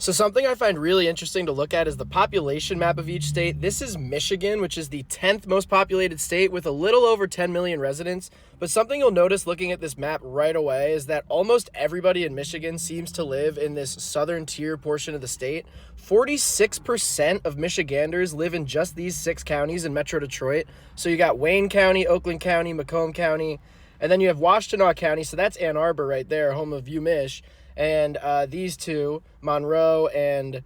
So something I find really interesting to look at is the population map of each state. This is Michigan, which is the 10th most populated state with a little over 10 million residents. But something you'll notice looking at this map right away is that almost everybody in Michigan seems to live in this southern tier portion of the state. 46% of Michiganders live in just these 6 counties in Metro Detroit. So you got Wayne County, Oakland County, Macomb County, and then you have Washtenaw County. So that's Ann Arbor right there, home of UMich. And these two, Monroe and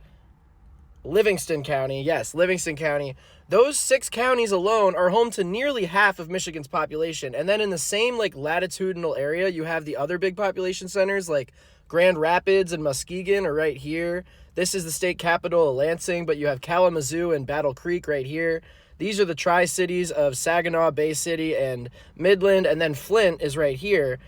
Livingston County, yes, Livingston County, those 6 counties alone are home to nearly half of Michigan's population. And then in the same latitudinal area, you have the other big population centers like Grand Rapids and Muskegon are right here. This is the state capital of Lansing, but you have Kalamazoo and Battle Creek right here. These are the tri-cities of Saginaw, Bay City, and Midland, and then Flint is right here.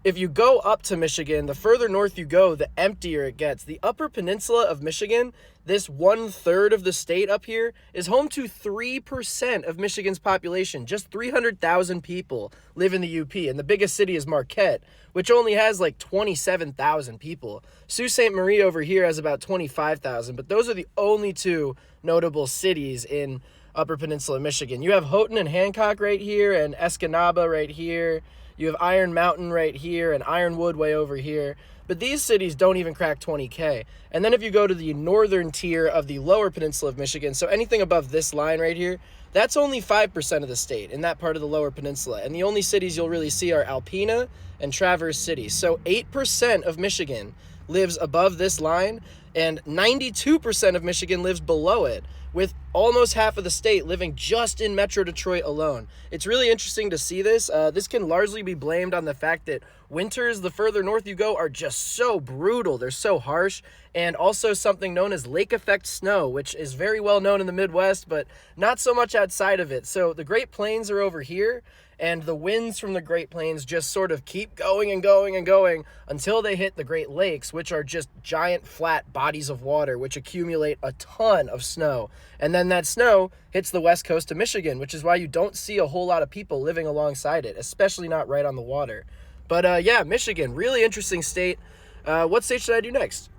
If you go up to Michigan, the further north you go, the emptier it gets. The Upper Peninsula of Michigan, this 1/3 of the state up here, is home to 3% of Michigan's population. Just 300,000 people live in the UP, and the biggest city is Marquette, which only has 27,000 people. Sault Ste. Marie over here has about 25,000, but those are the only 2 notable cities in Upper Peninsula, Michigan. You have Houghton and Hancock right here, and Escanaba right here. You have Iron Mountain right here and Ironwood way over here. But these cities don't even crack 20K. And then if you go to the northern tier of the lower peninsula of Michigan, so anything above this line right here, that's only 5% of the state in that part of the lower peninsula. And the only cities you'll really see are Alpena and Traverse City. So 8% of Michigan lives above this line, and 92% of Michigan lives below it, with almost half of the state living just in Metro Detroit alone. It's really interesting to see this. This can largely be blamed on the fact that winters, the further north you go, are just so brutal. They're so harsh. And also something known as lake effect snow, which is very well known in the Midwest, but not so much outside of it. So the Great Plains are over here, and the winds from the Great Plains just sort of keep going and going and going until they hit the Great Lakes, which are just giant flat bodies of water which accumulate a ton of snow. And then that snow hits the west coast of Michigan, which is why you don't see a whole lot of people living alongside it, especially not right on the water. But yeah, Michigan, really interesting state. What state should I do next?